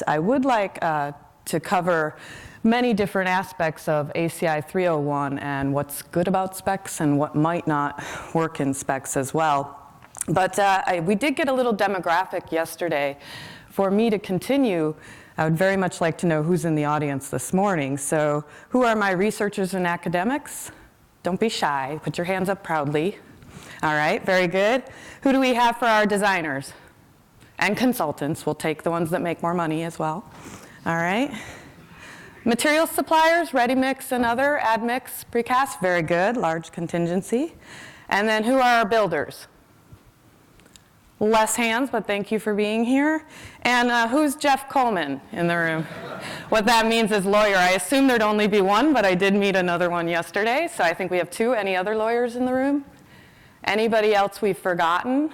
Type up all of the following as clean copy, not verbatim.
I would like to cover many different aspects of ACI 301 and what's good about specs and what might not work in specs as well. But we did get a little demographic yesterday. For me to continue, I would very much like to know who's in the audience this morning. So who are my researchers and academics? Don't be shy. Put your hands up proudly. All right, very good. Who do we have for our designers? And consultants. We'll take the ones that make more money as well. All right. Material suppliers, ready mix and other, add mix, precast, very good, large contingency. And then who are our builders? Less hands, but thank you for being here. And who's Jeff Coleman in the room? What that means is lawyer. I assume there'd only be one, but I did meet another one yesterday, so I think we have two. Any other lawyers in the room? Anybody else we've forgotten?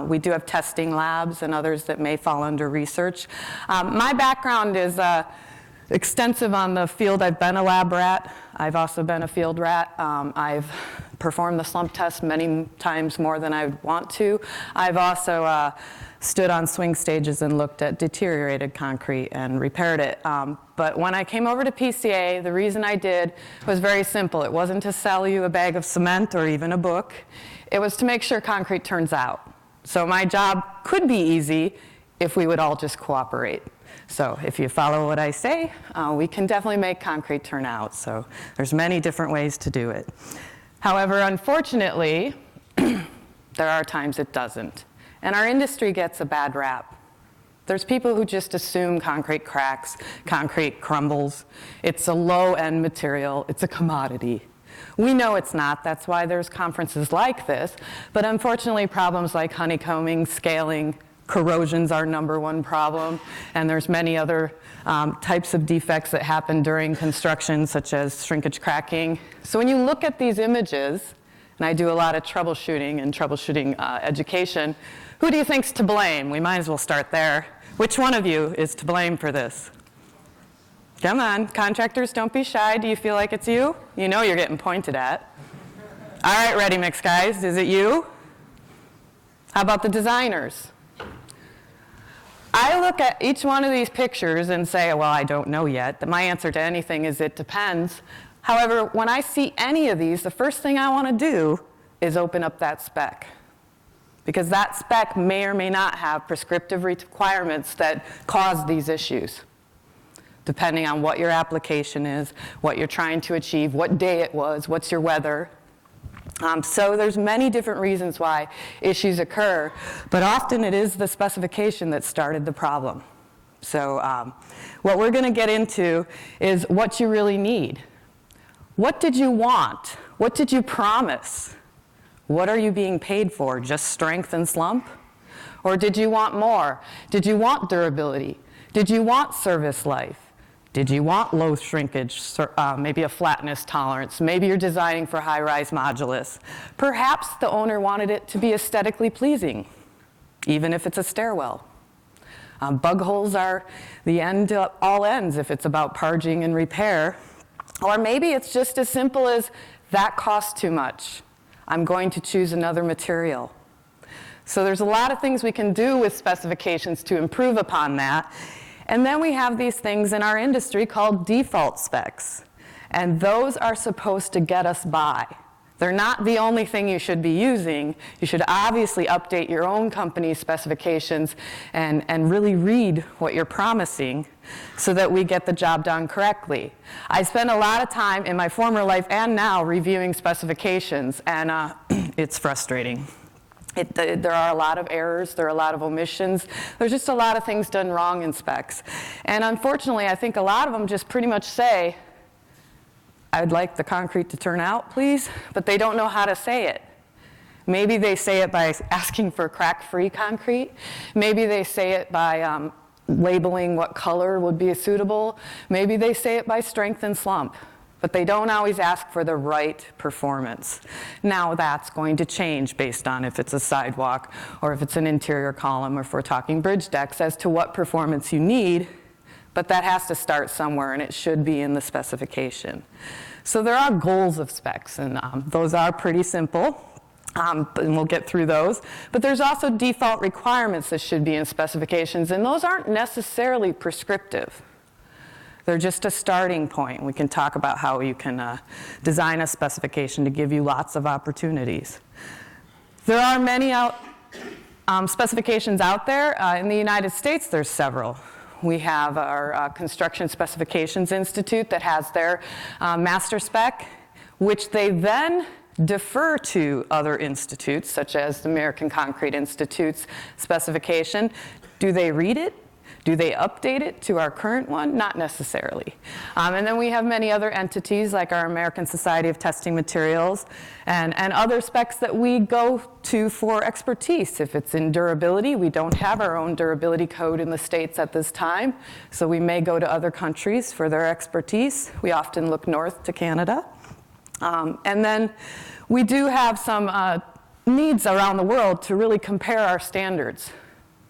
We do have testing labs and others that may fall under research. My background is extensive on the field. I've been a lab rat. I've also been a field rat. I've performed the slump test many times more than I want to. I've also stood on swing stages and looked at deteriorated concrete and repaired it. But when I came over to PCA, the reason I did was very simple. It wasn't to sell you a bag of cement or even a book. It was to make sure concrete turns out. So my job could be easy if we would all just cooperate. So if you follow what I say, we can definitely make concrete turn out. So there's many different ways to do it. However, unfortunately, there are times it doesn't. And our industry gets a bad rap. There's people who just assume concrete cracks, concrete crumbles. It's a low-end material. It's a commodity. We know it's not. That's why there's conferences like this. But unfortunately, problems like honeycombing, scaling, corrosion's our #1 problem, and there's many other types of defects that happen during construction, such as shrinkage cracking. So when you look at these images, and I do a lot of troubleshooting and troubleshooting education, who do you think's to blame? We might as well start there. Which one of you is to blame for this? Come on, contractors, don't be shy. Do you feel like it's you? You know you're getting pointed at. All right, ready mix guys, is it you? How about the designers? I look at each one of these pictures and say, well, I don't know yet. My answer to anything is it depends. However, when I see any of these, the first thing I want to do is open up that spec. Because that spec may or may not have prescriptive requirements that cause these issues, depending on what your application is, what you're trying to achieve, what day it was, what's your weather. So there's many different reasons why issues occur, but often it is the specification that started the problem. So what we're going to get into is what you really need. What did you want? What did you promise? What are you being paid for? Just strength and slump? Or did you want more? Did you want durability? Did you want service life? Did you want low shrinkage, maybe a flatness tolerance? Maybe you're designing for high-rise modulus. Perhaps the owner wanted it to be aesthetically pleasing, even if it's a stairwell. Bug holes are the end to all ends if it's about parging and repair. Or maybe it's just as simple as, that costs too much. I'm going to choose another material. So there's a lot of things we can do with specifications to improve upon that. And then we have these things in our industry called default specs. And those are supposed to get us by. They're not the only thing you should be using. You should obviously update your own company's specifications and really read what you're promising so that we get the job done correctly. I spend a lot of time in my former life and now reviewing specifications, and it's frustrating. There are a lot of errors, there are a lot of omissions, there's just a lot of things done wrong in specs. And unfortunately, I think a lot of them just pretty much say, I would like the concrete to turn out, please, but they don't know how to say it. Maybe they say it by asking for crack-free concrete. Maybe they say it by labeling what color would be suitable. Maybe they say it by strength and slump. But they don't always ask for the right performance. Now that's going to change based on if it's a sidewalk or if it's an interior column or if we're talking bridge decks as to what performance you need, but that has to start somewhere and it should be in the specification. So there are goals of specs and those are pretty simple. And we'll get through those. But there's also default requirements that should be in specifications, and those aren't necessarily prescriptive. They're just a starting point. We can talk about how you can design a specification to give you lots of opportunities. There are many specifications out there. In the United States, there's several. We have our Construction Specifications Institute that has their master spec, which they then defer to other institutes, such as the American Concrete Institute's specification. Do they read it? Do they update it to our current one? Not necessarily. And then we have many other entities like our American Society of Testing Materials and other specs that we go to for expertise. If it's in durability, we don't have our own durability code in the States at this time, so we may go to other countries for their expertise. We often look north to Canada. And then we do have some needs around the world to really compare our standards.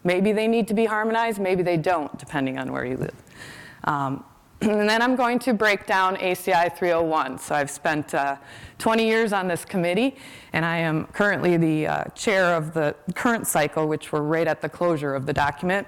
Maybe they need to be harmonized, maybe they don't, depending on where you live. And then I'm going to break down ACI 301. So I've spent 20 years on this committee, and I am currently the chair of the current cycle, which we're right at the closure of the document.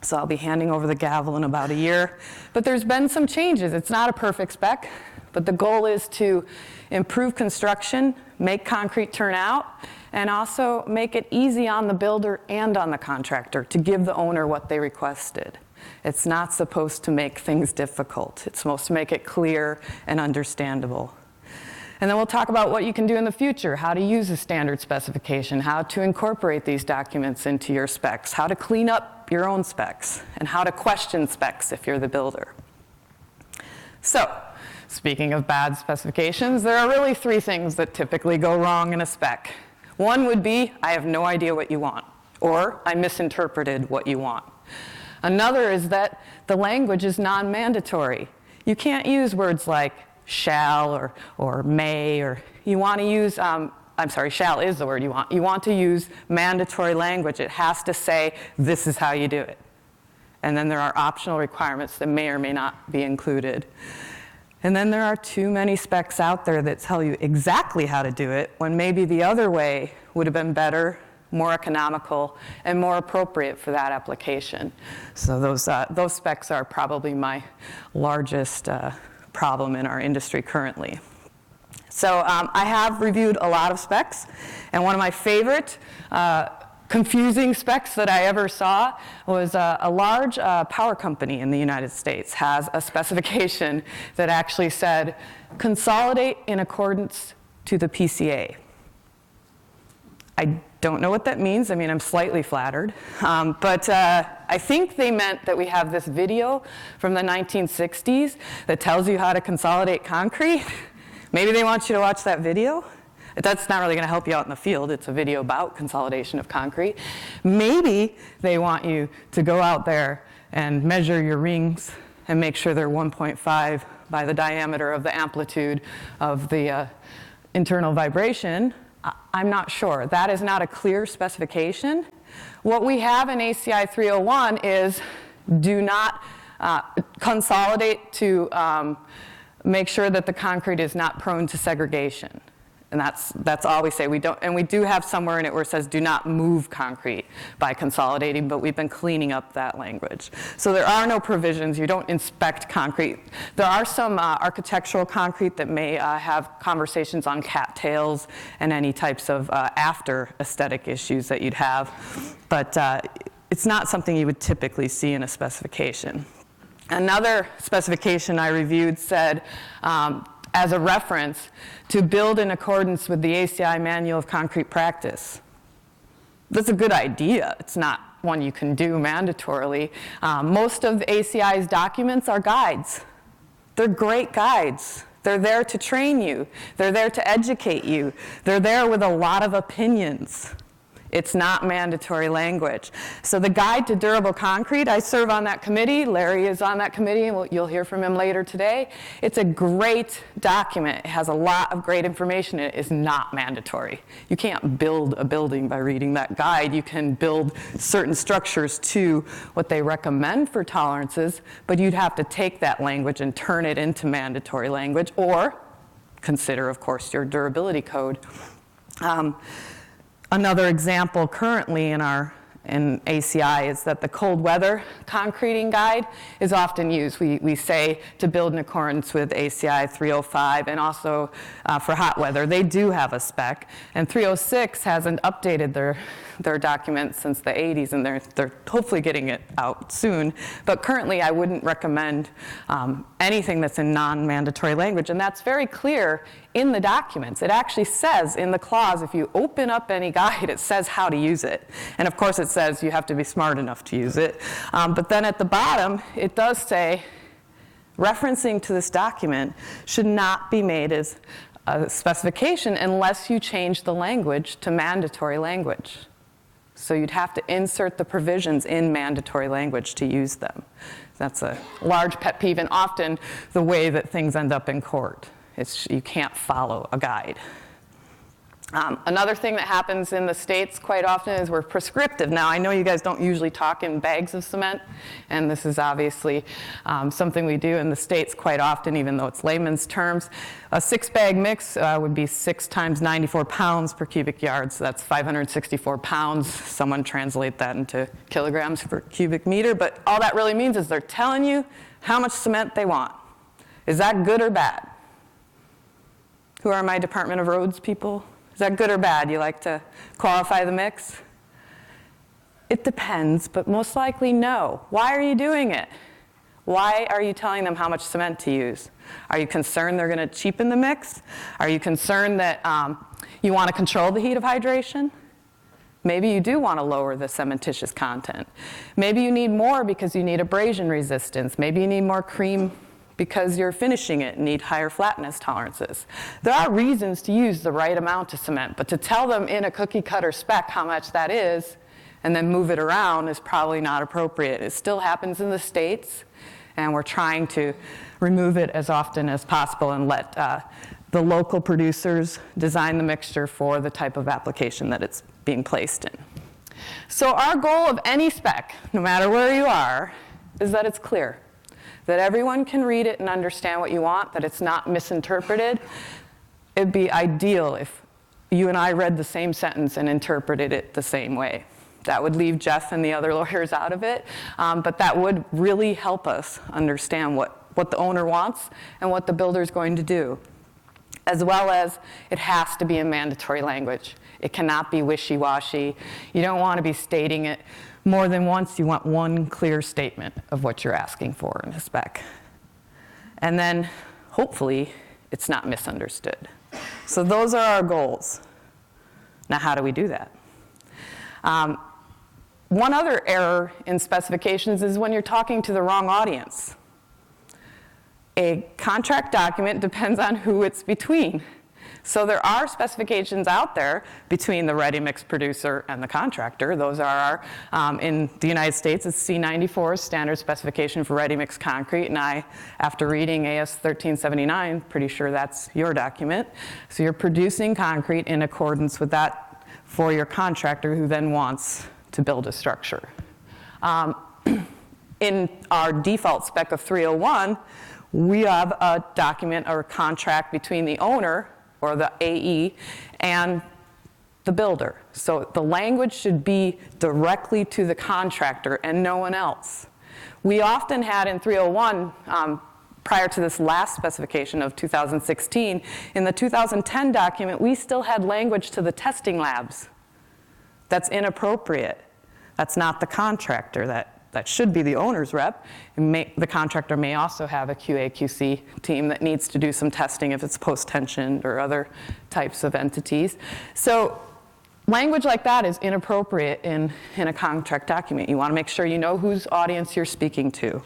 So I'll be handing over the gavel in about a year. But there's been some changes. It's not a perfect spec, but the goal is to improve construction, make concrete turn out, and also make it easy on the builder and on the contractor to give the owner what they requested. It's not supposed to make things difficult. It's supposed to make it clear and understandable. And then we'll talk about what you can do in the future, how to use a standard specification, how to incorporate these documents into your specs, how to clean up your own specs, and how to question specs if you're the builder. So, speaking of bad specifications, there are really three things that typically go wrong in a spec. One would be, I have no idea what you want, or I misinterpreted what you want. Another is that the language is non-mandatory. You can't use words like shall or may, or you want to use, shall is the word you want. You want to use mandatory language. It has to say, this is how you do it. And then there are optional requirements that may or may not be included. And then there are too many specs out there that tell you exactly how to do it, when maybe the other way would have been better, more economical, and more appropriate for that application. So those specs are probably my largest problem in our industry currently. So I have reviewed a lot of specs, and one of my favorite confusing specs that I ever saw was a large power company in the United States has a specification that actually said, consolidate in accordance to the PCA. I don't know what that means. I mean, I'm slightly flattered. But I think they meant that we have this video from the 1960s that tells you how to consolidate concrete. Maybe they want you to watch that video. That's not really going to help you out in the field. It's a video about consolidation of concrete. Maybe they want you to go out there and measure your rings and make sure they're 1.5 by the diameter of the amplitude of the internal vibration. I'm not sure. That is not a clear specification. What we have in ACI 301 is do not consolidate to make sure that the concrete is not prone to segregation. And that's all we say. We don't, and we do have somewhere in it where it says do not move concrete by consolidating, but we've been cleaning up that language. So there are no provisions. You don't inspect concrete. There are some architectural concrete that may have conversations on cattails and any types of after aesthetic issues that you'd have, but it's not something you would typically see in a specification. Another specification I reviewed said, as a reference, to build in accordance with the ACI Manual of Concrete Practice. That's a good idea. It's not one you can do mandatorily. Most of ACI's documents are guides. They're great guides. They're there to train you. They're there to educate you. They're there with a lot of opinions. It's not mandatory language. So the Guide to Durable Concrete, I serve on that committee. Larry is on that committee, and you'll hear from him later today. It's a great document. It has a lot of great information. It is not mandatory. You can't build a building by reading that guide. You can build certain structures to what they recommend for tolerances, but you'd have to take that language and turn it into mandatory language, or consider, of course, your durability code. Another example currently in ACI is that the cold weather concreting guide is often used. We say to build in accordance with ACI 305, and also for hot weather. They do have a spec, and 306 hasn't updated their documents since the 80s, and they're hopefully getting it out soon. But currently, I wouldn't recommend anything that's in non-mandatory language, and that's very clear in the documents. It actually says in the clause, if you open up any guide, it says how to use it. And of course, it says you have to be smart enough to use it. But then at the bottom, it does say, referencing to this document should not be made as a specification unless you change the language to mandatory language. So you'd have to insert the provisions in mandatory language to use them. That's a large pet peeve, and often the way that things end up in court. You can't follow a guide. Another thing that happens in the States quite often is we're prescriptive. Now, I know you guys don't usually talk in bags of cement, and this is obviously something we do in the States quite often, even though it's layman's terms. A 6-bag mix would be 6 times 94 pounds per cubic yard, so that's 564 pounds. Someone translate that into kilograms per cubic meter, but all that really means is they're telling you how much cement they want. Is that good or bad? Who are my Department of Roads people? Is that good or bad? You like to qualify the mix? It depends, but most likely no. Why are you doing it? Why are you telling them how much cement to use? Are you concerned they're going to cheapen the mix? Are you concerned that you want to control the heat of hydration? Maybe you do want to lower the cementitious content. Maybe you need more because you need abrasion resistance. Maybe you need more cream because you're finishing it and need higher flatness tolerances. There are reasons to use the right amount of cement, but to tell them in a cookie cutter spec how much that is and then move it around is probably not appropriate. It still happens in the States, and we're trying to remove it as often as possible and let the local producers design the mixture for the type of application that it's being placed in. So our goal of any spec, no matter where you are, is that it's clear, that everyone can read it and understand what you want, that it's not misinterpreted. It'd be ideal if you and I read the same sentence and interpreted it the same way. That would leave Jeff and the other lawyers out of it, but that would really help us understand what the owner wants and what the builder's going to do, as well as it has to be in mandatory language. It cannot be wishy-washy. You don't want to be stating it more than once. You want one clear statement of what you're asking for in a spec. And then, hopefully, it's not misunderstood. So those are our goals. Now, how do we do that? One other error in specifications is when you're talking to the wrong audience. A contract document depends on who it's between. So there are specifications out there between the ready-mix producer and the contractor. Those are in the United States, it's C94, standard specification for ready-mix concrete. And I, after reading AS 1379, pretty sure that's your document. So you're producing concrete in accordance with that for your contractor who then wants to build a structure. In our default spec of 301, we have a document or a contract between the owner or the AE and the builder. So the language should be directly to the contractor and no one else. We often had in 301, prior to this last specification of 2016, in the 2010 document, we still had language to the testing labs. That's inappropriate. That's not the contractor. That should be the owner's rep. The contractor may also have a QA/QC team that needs to do some testing if it's post-tensioned or other types of entities. So language like that is inappropriate in a contract document. You want to make sure you know whose audience you're speaking to.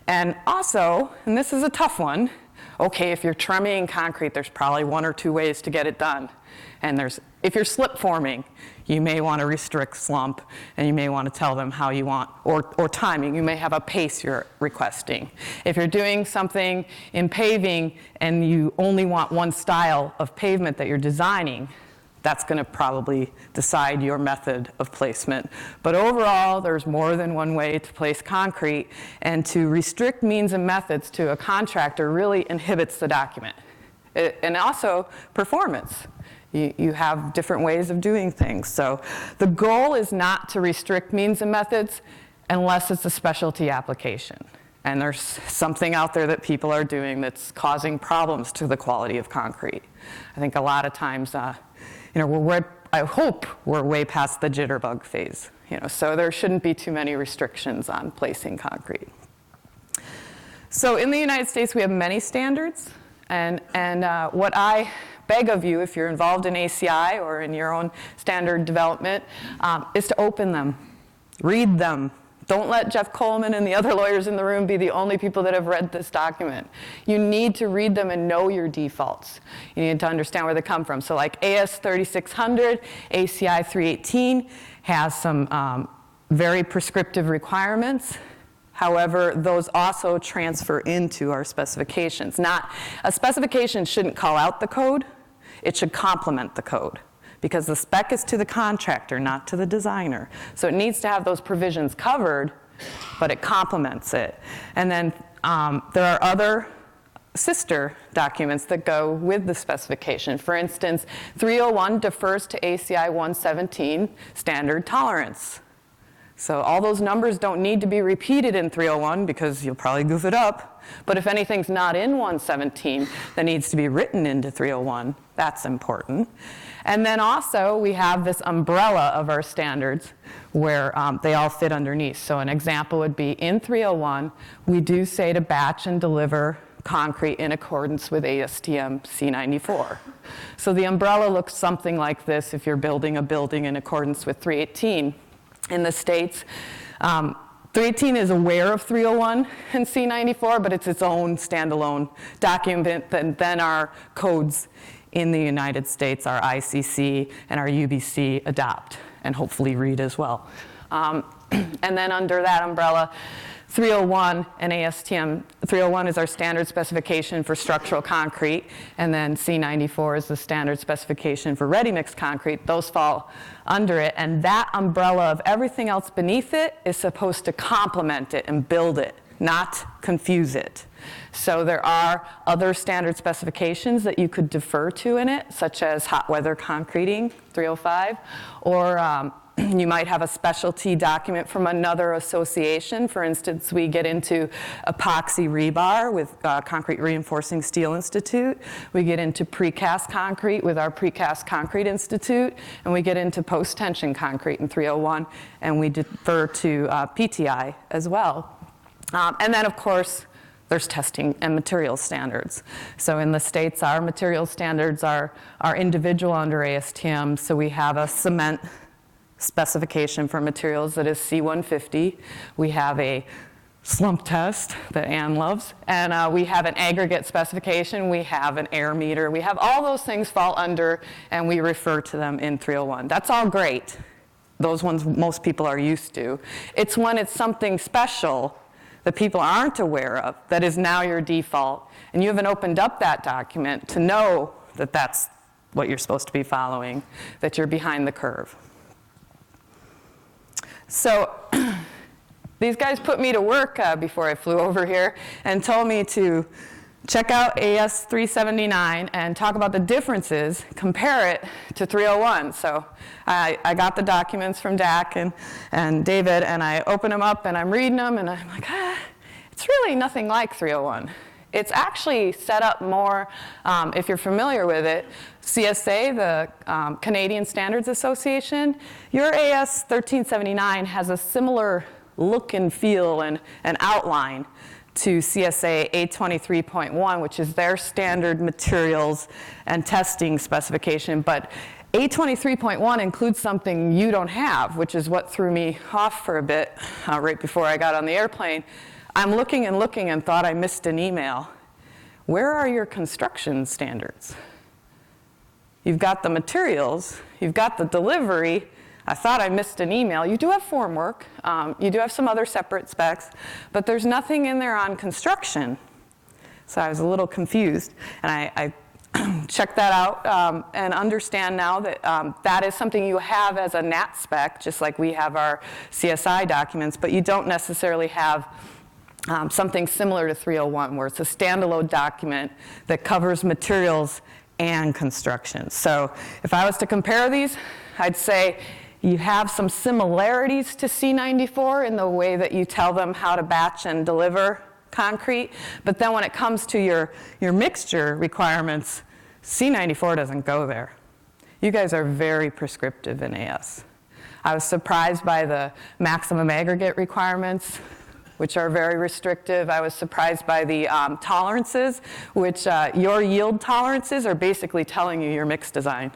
And also, and this is a tough one, okay, if you're trimming concrete, there's probably 1 or 2 ways to get it done. And if you're slip forming, you may want to restrict slump, and you may want to tell them how you want, or timing. You may have a pace you're requesting. If you're doing something in paving and you only want one style of pavement that you're designing, that's going to probably decide your method of placement. But overall, there's more than one way to place concrete, and to restrict means and methods to a contractor really inhibits the document. And also performance. You have different ways of doing things. So the goal is not to restrict means and methods unless it's a specialty application. And there's something out there that people are doing that's causing problems to the quality of concrete. I think a lot of times, I hope we're way past the jitterbug phase. So there shouldn't be too many restrictions on placing concrete. So in the United States, we have many standards. And what I beg of you, if you're involved in ACI or in your own standard development, is to open them, read them. Don't let Jeff Coleman and the other lawyers in the room be the only people that have read this document. You need to read them and know your defaults. You need to understand where they come from. So like AS 3600, ACI 318 has some very prescriptive requirements. However, those also transfer into our specifications. A specification shouldn't call out the code. It should complement the code, because the spec is to the contractor, not to the designer. So it needs to have those provisions covered, but it complements it. And then there are other sister documents that go with the specification. For instance, 301 defers to ACI 117 standard tolerance. So all those numbers don't need to be repeated in 301 because you'll probably goof it up. But if anything's not in 117 that needs to be written into 301, that's important. And then also we have this umbrella of our standards where they all fit underneath. So an example would be in 301, we do say to batch and deliver concrete in accordance with ASTM C94. So the umbrella looks something like this if you're building a building in accordance with 318. In the States, 318 is aware of 301 and C94, but it's its own standalone document that then our codes in the United States, our ICC and our UBC adopt and hopefully read as well. And then under that umbrella, 301 and ASTM, 301 is our standard specification for structural concrete, and then C94 is the standard specification for ready-mix concrete. Those fall under it, and that umbrella of everything else beneath it is supposed to complement it and build it, not confuse it. So there are other standard specifications that you could defer to in it, such as hot weather concreting, 305, or you might have a specialty document from another association. For instance, we get into epoxy rebar with Concrete Reinforcing Steel Institute. We get into precast concrete with our Precast Concrete Institute. And we get into post-tension concrete in 301. And we defer to PTI as well. And then, of course, there's testing and material standards. So in the States, our material standards are individual under ASTM. So we have a cement specification for materials that is C150. We have a slump test that Ann loves. And we have an aggregate specification. We have an air meter. We have all those things fall under, and we refer to them in 301. That's all great. Those ones most people are used to. It's when it's something special that people aren't aware of that is now your default, and you haven't opened up that document to know that that's what you're supposed to be following, that you're behind the curve. So these guys put me to work before I flew over here and told me to check out AS 379 and talk about the differences, compare it to 301. So I got the documents from Dak and David, and I open them up and I'm reading them, and I'm like, it's really nothing like 301. It's actually set up more, if you're familiar with it, CSA, the Canadian Standards Association, your AS 1379 has a similar look and feel and outline to CSA 823.1, which is their standard materials and testing specification. But 823.1 includes something you don't have, which is what threw me off for a bit right before I got on the airplane. I'm looking and looking and thought I missed an email. Where are your construction standards? You've got the materials, you've got the delivery. I thought I missed an email. You do have formwork, you do have some other separate specs, but there's nothing in there on construction. So I was a little confused, and I checked that out and understand now that that is something you have as a NAT spec, just like we have our CSI documents, but you don't necessarily have something similar to 301, where it's a standalone document that covers materials and construction. So if I was to compare these, I'd say you have some similarities to C94 in the way that you tell them how to batch and deliver concrete, but then when it comes to your mixture requirements, C94 doesn't go there. You guys are very prescriptive in AS. I was surprised by the maximum aggregate requirements, which are very restrictive. I was surprised by the tolerances, which your yield tolerances are basically telling you your mix design.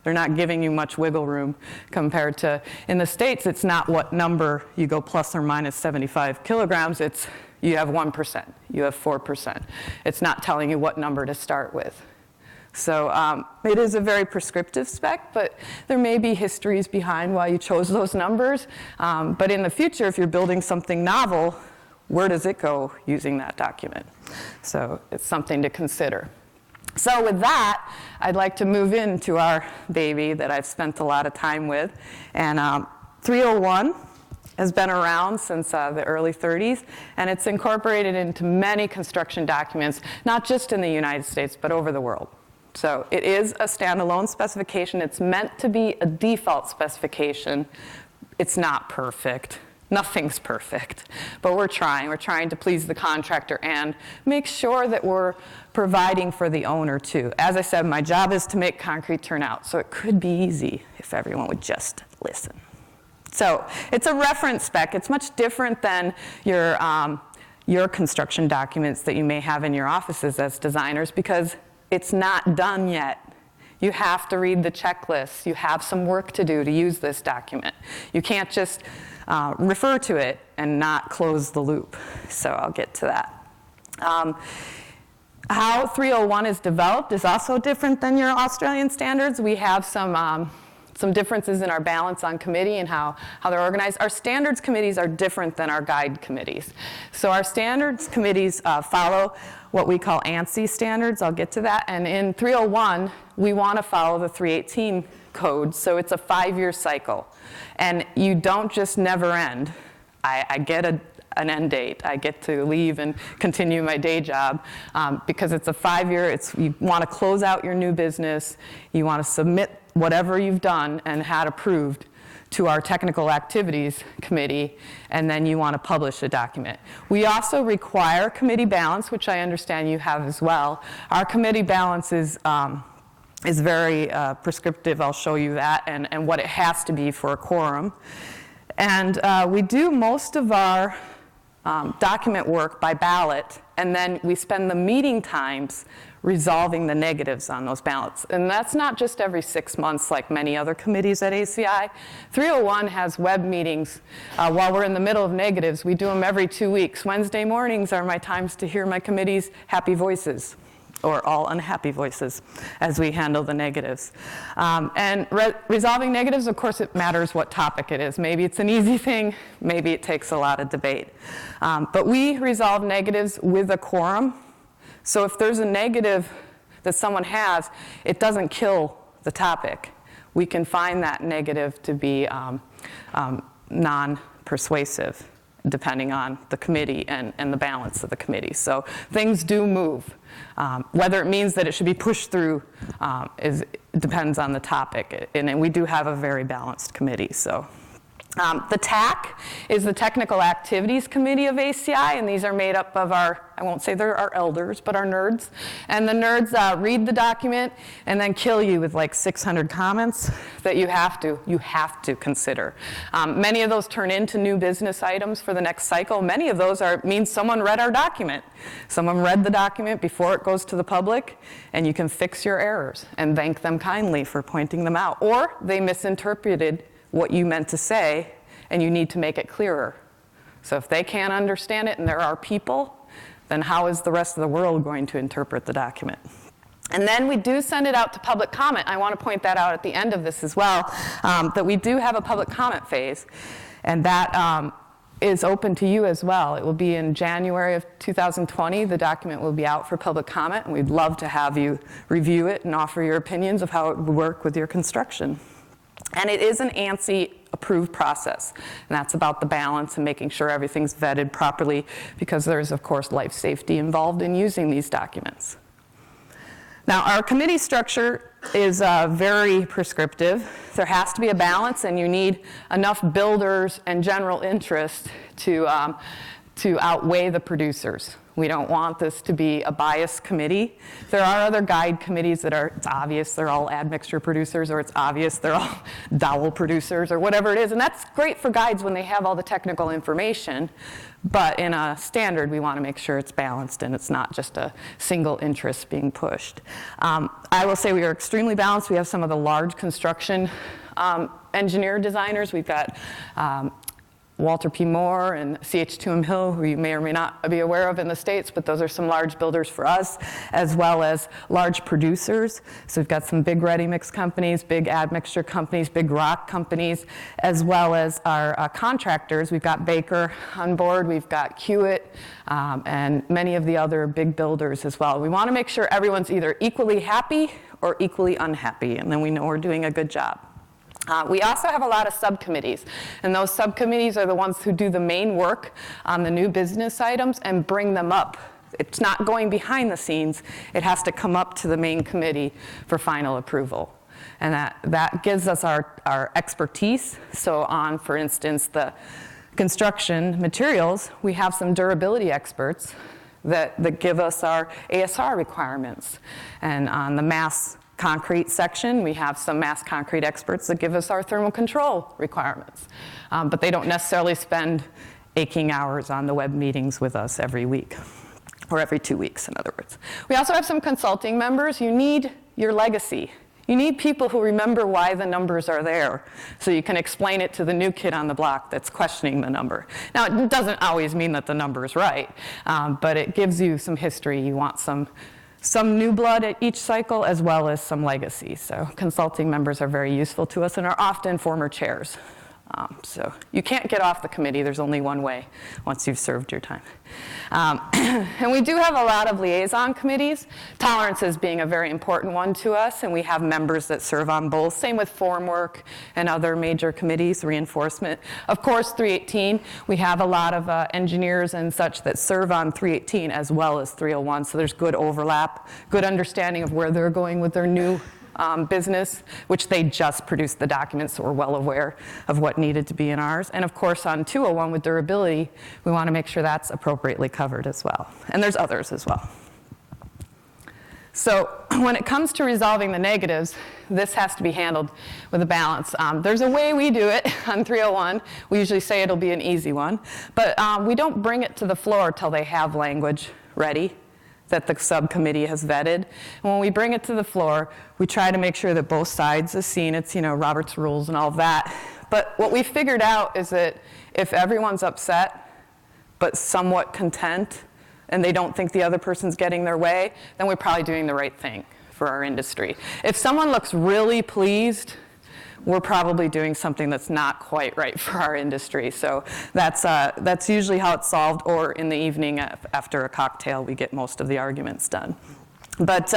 They're not giving you much wiggle room compared to, in the States, it's not what number you go plus or minus 75 kilograms, it's you have 1%, you have 4%. It's not telling you what number to start with. So it is a very prescriptive spec, but there may be histories behind why you chose those numbers. But in the future, if you're building something novel, where does it go using that document? So it's something to consider. So with that, I'd like to move into our baby that I've spent a lot of time with. And 301 has been around since the early 30s, and it's incorporated into many construction documents, not just in the United States, but over the world. So it is a standalone specification. It's meant to be a default specification. It's not perfect. Nothing's perfect. But we're trying. We're trying to please the contractor and make sure that we're providing for the owner, too. As I said, my job is to make concrete turn out. So it could be easy if everyone would just listen. So it's a reference spec. It's much different than your construction documents that you may have in your offices as designers, because it's not done yet. You have to read the checklist. You have some work to do to use this document. You can't just refer to it and not close the loop. So I'll get to that. How 301 is developed is also different than your Australian standards. We have some differences in our balance on committee and how they're organized. Our standards committees are different than our guide committees. So our standards committees follow what we call ANSI standards. I'll get to that. And in 301, we want to follow the 318 code. So it's a 5-year cycle. And you don't just never end. I get an end date. I get to leave and continue my day job because it's a 5-year. You want to close out your new business. You want to submit whatever you've done and had approved to our technical activities committee, and then you want to publish a document. We also require committee balance, which I understand you have as well. Our committee balance is very prescriptive. I'll show you that and what it has to be for a quorum. And we do most of our document work by ballot, and then we spend the meeting times resolving the negatives on those ballots. And that's not just every 6 months like many other committees at ACI. 301 has web meetings while we're in the middle of negatives. We do them every 2 weeks. Wednesday mornings are my times to hear my committee's happy voices, or all unhappy voices, as we handle the negatives. And resolving negatives, of course, it matters what topic it is. Maybe it's an easy thing, maybe it takes a lot of debate. But we resolve negatives with a quorum. So if there's a negative that someone has, it doesn't kill the topic. We can find that negative to be non-persuasive, depending on the committee and the balance of the committee. So things do move. Whether it means that it should be pushed through depends on the topic. And we do have a very balanced committee. So. The TAC is the Technical Activities Committee of ACI, and these are made up of I won't say they're our elders, but our nerds. And the nerds read the document and then kill you with like 600 comments that you have to consider. Many of those turn into new business items for the next cycle. Many of those means someone read our document. Someone read the document before it goes to the public, and you can fix your errors and thank them kindly for pointing them out. Or they misinterpreted what you meant to say, and you need to make it clearer. So if they can't understand it and there are people, then how is the rest of the world going to interpret the document? And then we do send it out to public comment. I want to point that out at the end of this as well, that we do have a public comment phase, and that is open to you as well. It will be in January of 2020. The document will be out for public comment, and we'd love to have you review it and offer your opinions of how it would work with your construction. And it is an ANSI approved process, and that's about the balance and making sure everything's vetted properly, because there's, of course, life safety involved in using these documents. Now, our committee structure is very prescriptive. There has to be a balance, and you need enough builders and general interest to outweigh the producers. We don't want this to be a biased committee. There are other guide committees that it's obvious they're all admixture producers, or it's obvious they're all dowel producers, or whatever it is. And that's great for guides when they have all the technical information. But in a standard, we want to make sure it's balanced and it's not just a single interest being pushed. I will say we are extremely balanced. We have some of the large construction engineer designers. We've got Walter P. Moore and CH2M Hill, who you may or may not be aware of in the States, but those are some large builders for us, as well as large producers. So we've got some big ready-mix companies, big admixture companies, big rock companies, as well as our contractors. We've got Baker on board, we've got Hewitt, and many of the other big builders as well. We want to make sure everyone's either equally happy or equally unhappy, and then we know we're doing a good job. We also have a lot of subcommittees, and those subcommittees are the ones who do the main work on the new business items and bring them up. It's not going behind the scenes. It has to come up to the main committee for final approval. And that gives us our expertise. So on, for instance, the construction materials, we have some durability experts that give us our ASR requirements. And on the mass concrete section, we have some mass concrete experts that give us our thermal control requirements. But they don't necessarily spend aching hours on the web meetings with us every week, or every 2 weeks, in other words. We also have some consulting members. You need your legacy. You need people who remember why the numbers are there, so you can explain it to the new kid on the block that's questioning the number. Now, it doesn't always mean that the number is right, but it gives you some history. You want some new blood at each cycle, as well as some legacy. So consulting members are very useful to us and are often former chairs. So you can't get off the committee. There's only one way once you've served your time. And we do have a lot of liaison committees, tolerances being a very important one to us, and we have members that serve on both. Same with formwork and other major committees, reinforcement. Of course, 318, we have a lot of engineers and such that serve on 318 as well as 301, so there's good overlap, good understanding of where they're going with their new business, which they just produced the documents, so we're well aware of what needed to be in ours. And of course, on 201 with durability, we want to make sure that's appropriately covered as well. And there's others as well. So when it comes to resolving the negatives, this has to be handled with a balance. There's a way we do it on 301. We usually say it'll be an easy one, but we don't bring it to the floor till they have language ready that the subcommittee has vetted. And when we bring it to the floor, we try to make sure that both sides are seen. It's, Robert's rules and all of that. But what we figured out is that if everyone's upset, but somewhat content, and they don't think the other person's getting their way, then we're probably doing the right thing for our industry. If someone looks really pleased, we're probably doing something that's not quite right for our industry. So that's usually how it's solved, or in the evening after a cocktail, we get most of the arguments done. But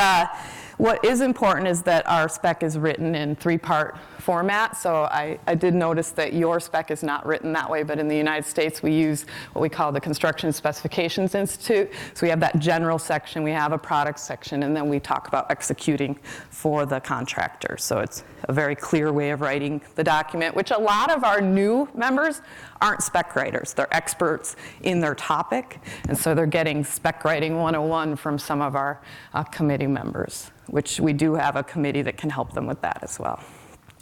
what is important is that our spec is written in 3-part format. So I did notice that your spec is not written that way, but in the United States, we use what we call the Construction Specifications Institute. So we have that general section, we have a product section, and then we talk about executing for the contractor. So it's a very clear way of writing the document, which a lot of our new members aren't spec writers. They're experts in their topic, and so they're getting spec writing 101 from some of our committee members, which we do have a committee that can help them with that as well.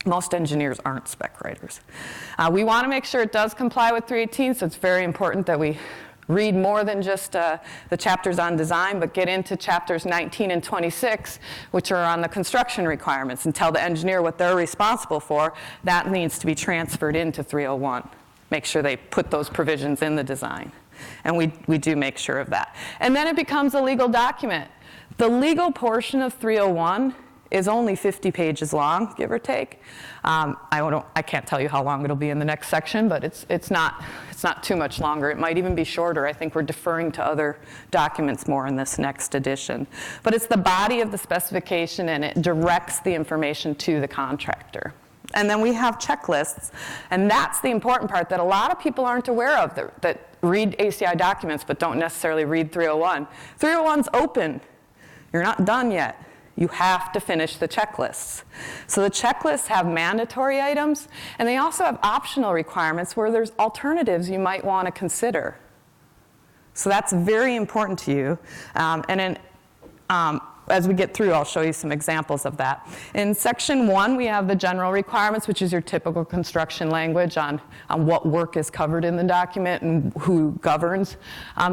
Most engineers aren't spec writers. We want to make sure it does comply with 318, so it's very important that we read more than just the chapters on design, but get into chapters 19 and 26, which are on the construction requirements, and tell the engineer what they're responsible for. That needs to be transferred into 301. Make sure they put those provisions in the design. And we do make sure of that. And then it becomes a legal document. The legal portion of 301 is only 50 pages long, give or take. I can't tell you how long it'll be in the next section, but it's not too much longer. It might even be shorter. I think we're deferring to other documents more in this next edition. But it's the body of the specification, and it directs the information to the contractor. And then we have checklists, and that's the important part that a lot of people aren't aware of, that read ACI documents but don't necessarily read 301. 301's open. You're not done yet. You have to finish the checklists. So the checklists have mandatory items, and they also have optional requirements where there's alternatives you might want to consider. So that's very important to you. As we get through, I'll show you some examples of that. In section 1, we have the general requirements, which is your typical construction language on what work is covered in the document and who governs.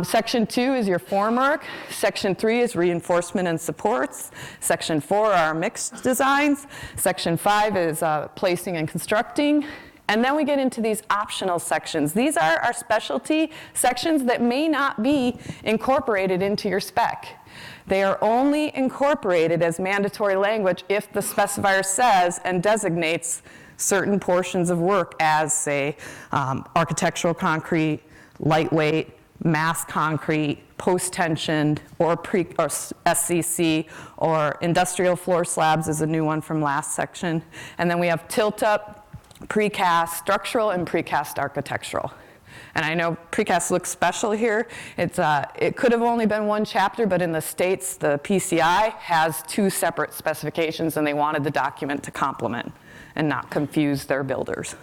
Section 2 is your form work. Section 3 is reinforcement and supports. Section 4 are mixed designs. Section 5 is placing and constructing. And then we get into these optional sections. These are our specialty sections that may not be incorporated into your spec. They are only incorporated as mandatory language if the specifier says and designates certain portions of work as, say, architectural concrete, lightweight, mass concrete, post-tensioned, or SCC, or industrial floor slabs is a new one from last section. And then we have tilt-up, precast structural, and precast architectural. And I know precast looks special here. It could have only been one chapter, but in the States, the PCI has 2 separate specifications, and they wanted the document to complement and not confuse their builders.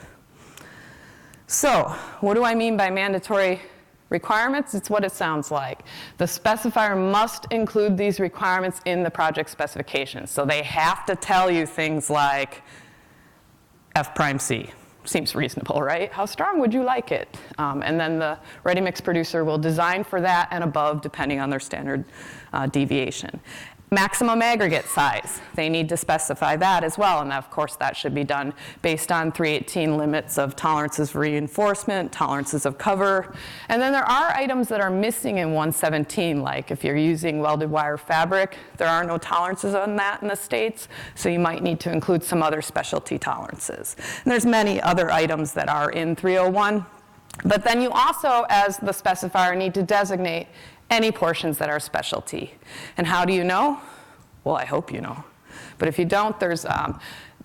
So, what do I mean by mandatory requirements? It's what it sounds like. The specifier must include these requirements in the project specification. So they have to tell you things like F'(C). Seems reasonable, right? How strong would you like it? And then the ready-mix producer will design for that and above, depending on their standard deviation. Maximum aggregate size, they need to specify that as well, and of course that should be done based on 318 limits of tolerances for reinforcement, tolerances of cover. And then there are items that are missing in 117, like if you're using welded wire fabric, there are no tolerances on that in the States, so you might need to include some other specialty tolerances. And there's many other items that are in 301, but then you also, as the specifier, need to designate any portions that are specialty. And how do you know? Well, I hope you know. But if you don't, there's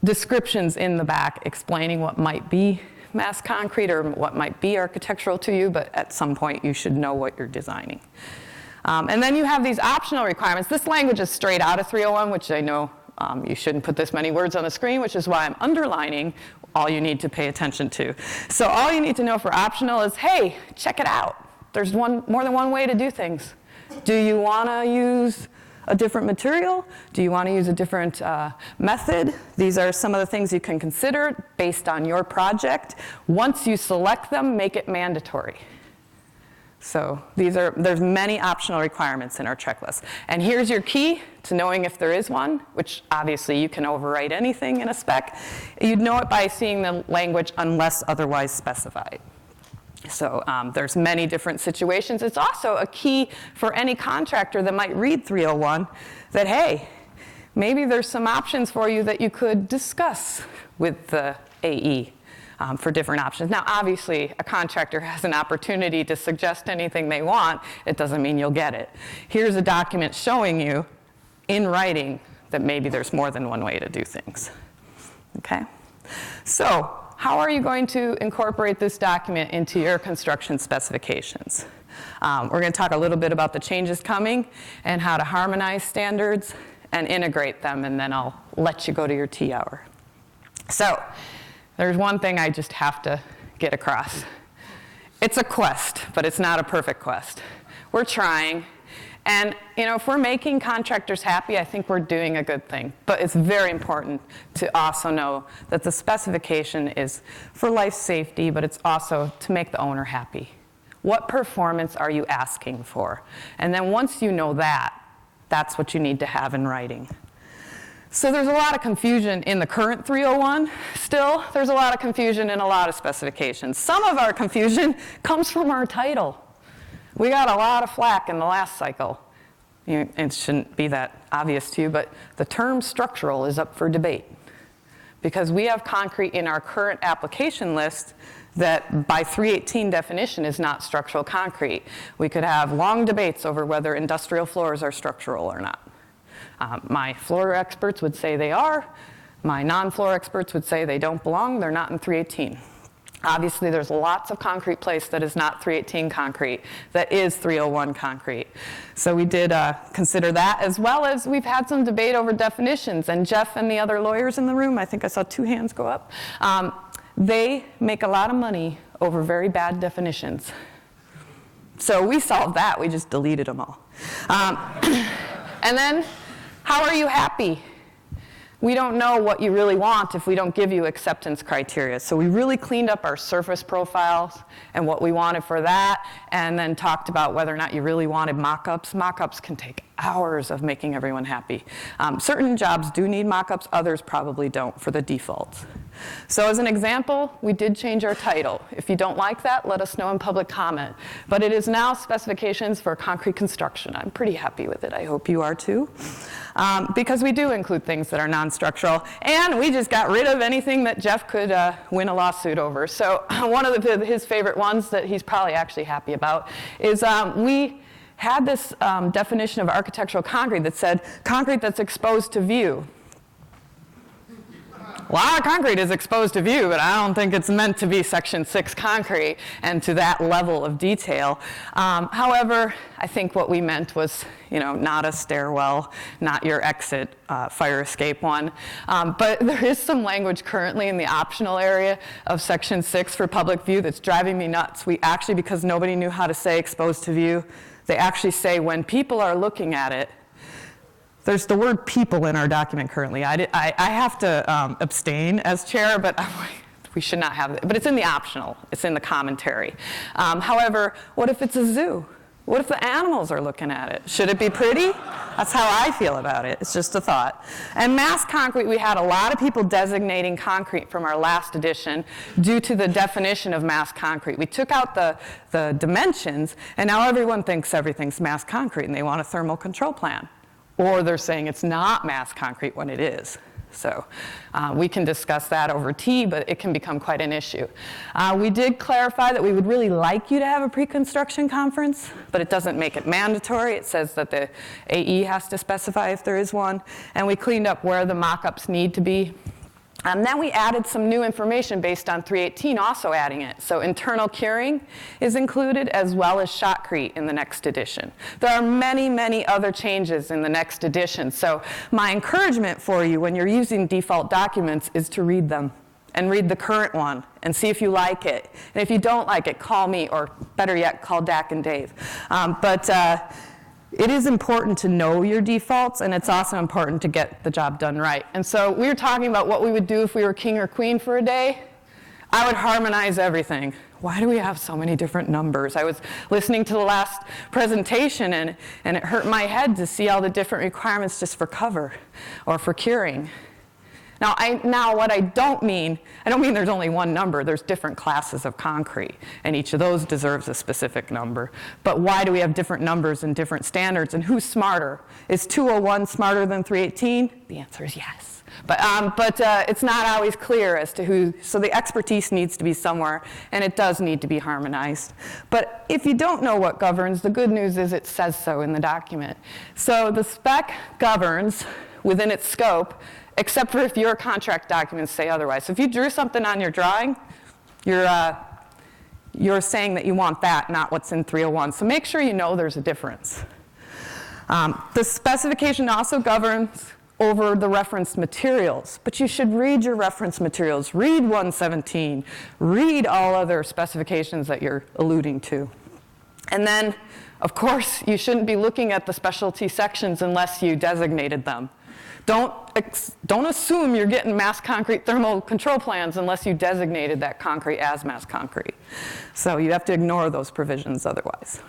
descriptions in the back explaining what might be mass concrete or what might be architectural to you, but at some point you should know what you're designing. And then you have these optional requirements. This language is straight out of 301, which I know you shouldn't put this many words on the screen, which is why I'm underlining all you need to pay attention to. So all you need to know for optional is, hey, check it out. There's more than one way to do things. Do you want to use a different material? Do you want to use a different method? These are some of the things you can consider based on your project. Once you select them, make it mandatory. So there's many optional requirements in our checklist. And here's your key to knowing if there is one, which obviously you can overwrite anything in a spec. You'd know it by seeing the language unless otherwise specified. So there's many different situations. It's also a key for any contractor that might read 301 that, hey, maybe there's some options for you that you could discuss with the AE for different options. Now, obviously, a contractor has an opportunity to suggest anything they want. It doesn't mean you'll get it. Here's a document showing you in writing that maybe there's more than one way to do things. Okay? So, how are you going to incorporate this document into your construction specifications? We're going to talk a little bit about the changes coming and how to harmonize standards and integrate them, and then I'll let you go to your tea hour. So there's one thing I just have to get across. It's a quest, but it's not a perfect quest. We're trying. And if we're making contractors happy, I think we're doing a good thing. But it's very important to also know that the specification is for life safety, but it's also to make the owner happy. What performance are you asking for? And then once you know that, that's what you need to have in writing. So there's a lot of confusion in the current 301 still. There's a lot of confusion in a lot of specifications. Some of our confusion comes from our title. We got a lot of flack in the last cycle. It shouldn't be that obvious to you, but the term structural is up for debate because we have concrete in our current application list that by 318 definition is not structural concrete. We could have long debates over whether industrial floors are structural or not. My floor experts would say they are. My non-floor experts would say they don't belong. They're not in 318. Obviously, there's lots of concrete placed that is not 318 concrete, that is 301 concrete. So we did consider that, as well as we've had some debate over definitions. And Jeff and the other lawyers in the room, I think I saw 2 hands go up, they make a lot of money over very bad definitions. So we solved that. We just deleted them all. And then, how are you happy? We don't know what you really want if we don't give you acceptance criteria. So we really cleaned up our surface profiles and what we wanted for that, and then talked about whether or not you really wanted mock-ups. Mock-ups can take hours of making everyone happy. Certain jobs do need mock-ups, others probably don't for the defaults. So as an example, we did change our title. If you don't like that, let us know in public comment. But it is now Specifications for Concrete Construction. I'm pretty happy with it. I hope you are too. Because we do include things that are non-structural, and we just got rid of anything that Jeff could win a lawsuit over. So one of his favorite ones that he's probably actually happy about is we had this definition of architectural concrete that said concrete that's exposed to view. A lot of concrete is exposed to view, but I don't think it's meant to be Section 6 concrete and to that level of detail. However, I think what we meant was, not a stairwell, not your exit fire escape one. But there is some language currently in the optional area of Section 6 for public view that's driving me nuts. We actually, because nobody knew how to say exposed to view, they actually say when people are looking at it. There's the word people in our document currently. I have to abstain as chair, but we should not have it. But it's in the optional. It's in the commentary. However, what if it's a zoo? What if the animals are looking at it? Should it be pretty? That's how I feel about it. It's just a thought. And mass concrete, we had a lot of people designating concrete from our last edition due to the definition of mass concrete. We took out the dimensions, and now everyone thinks everything's mass concrete, and they want a thermal control plan. Or they're saying it's not mass concrete when it is. So we can discuss that over tea, but it can become quite an issue. We did clarify that we would really like you to have a pre-construction conference, but it doesn't make it mandatory. It says that the AE has to specify if there is one. And we cleaned up where the mock-ups need to be. Then we added some new information based on 318, also adding it. So internal curing is included, as well as shotcrete in the next edition. There are many, many other changes in the next edition. So my encouragement for you when you're using default documents is to read them and read the current one and see if you like it. And if you don't like it, call me, or better yet, call Dak and Dave. It is important to know your defaults, and it's also important to get the job done right. And so we were talking about what we would do if we were king or queen for a day. I would harmonize everything. Why do we have so many different numbers? I was listening to the last presentation, and it hurt my head to see all the different requirements just for cover or for curing. Now, what I don't mean there's only one number. There's different classes of concrete, and each of those deserves a specific number. But why do we have different numbers and different standards, and who's smarter? Is 201 smarter than 318? The answer is yes. But it's not always clear as to who, so the expertise needs to be somewhere, and it does need to be harmonized. But if you don't know what governs, the good news is it says so in the document. So the spec governs within its scope, except for if your contract documents say otherwise. So if you drew something on your drawing, you're saying that you want that, not what's in 301. So make sure you know there's a difference. The specification also governs over the referenced materials, but you should read your reference materials. Read 117. Read all other specifications that you're alluding to. And then, of course, you shouldn't be looking at the specialty sections unless you designated them. Don't assume you're getting mass concrete thermal control plans unless you designated that concrete as mass concrete. So you have to ignore those provisions otherwise.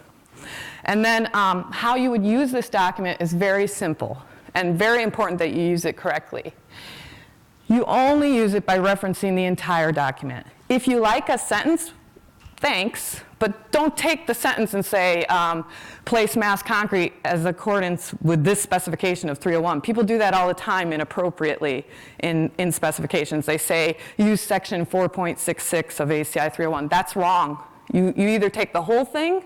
And then how you would use this document is very simple and very important that you use it correctly. You only use it by referencing the entire document. If you like a sentence, thanks, but don't take the sentence and say, place mass concrete as accordance with this specification of 301. People do that all the time inappropriately in specifications. They say, use section 4.66 of ACI 301. That's wrong. You either take the whole thing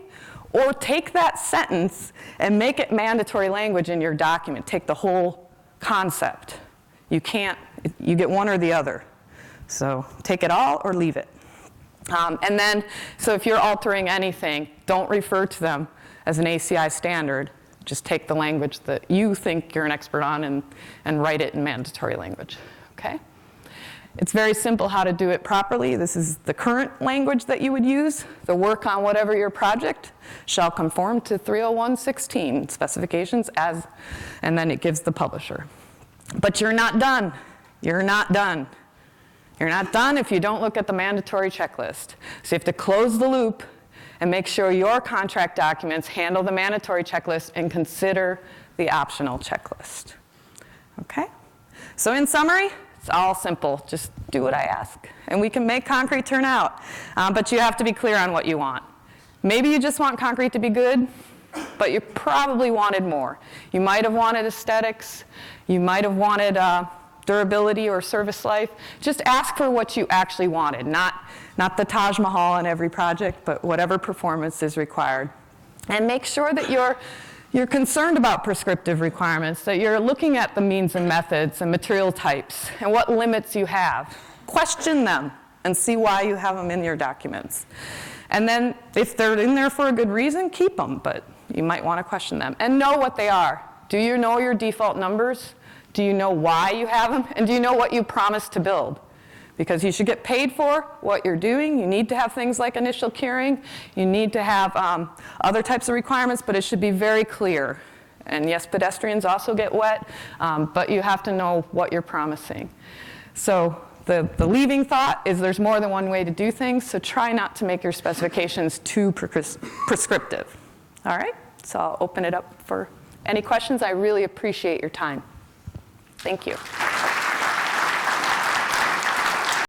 or take that sentence and make it mandatory language in your document. Take the whole concept. You get one or the other. So take it all or leave it. And then, so if you're altering anything, don't refer to them as an ACI standard. Just take the language that you think you're an expert on and write it in mandatory language, okay? It's very simple how to do it properly. This is the current language that you would use. The work on whatever your project shall conform to 301.16 specifications as, and then it gives the publisher. But you're not done. You're not done. You're not done if you don't look at the mandatory checklist. So you have to close the loop and make sure your contract documents handle the mandatory checklist and consider the optional checklist. Okay? So in summary, it's all simple. Just do what I ask. And we can make concrete turn out. But you have to be clear on what you want. Maybe you just want concrete to be good, but you probably wanted more. You might have wanted aesthetics. You might have wanted durability or service life. Just ask for what you actually wanted, not the Taj Mahal in every project, but whatever performance is required. And make sure that you're concerned about prescriptive requirements, that you're looking at the means and methods and material types and what limits you have. Question them and see why you have them in your documents. And then if they're in there for a good reason, keep them, but you might want to question them. And know what they are. Do you know your default numbers? Do you know why you have them? And do you know what you promised to build? Because you should get paid for what you're doing. You need to have things like initial curing. You need to have other types of requirements, but it should be very clear. And yes, pedestrians also get wet, but you have to know what you're promising. So the leaving thought is there's more than one way to do things, so try not to make your specifications too prescriptive. All right, so I'll open it up for any questions. I really appreciate your time. Thank you.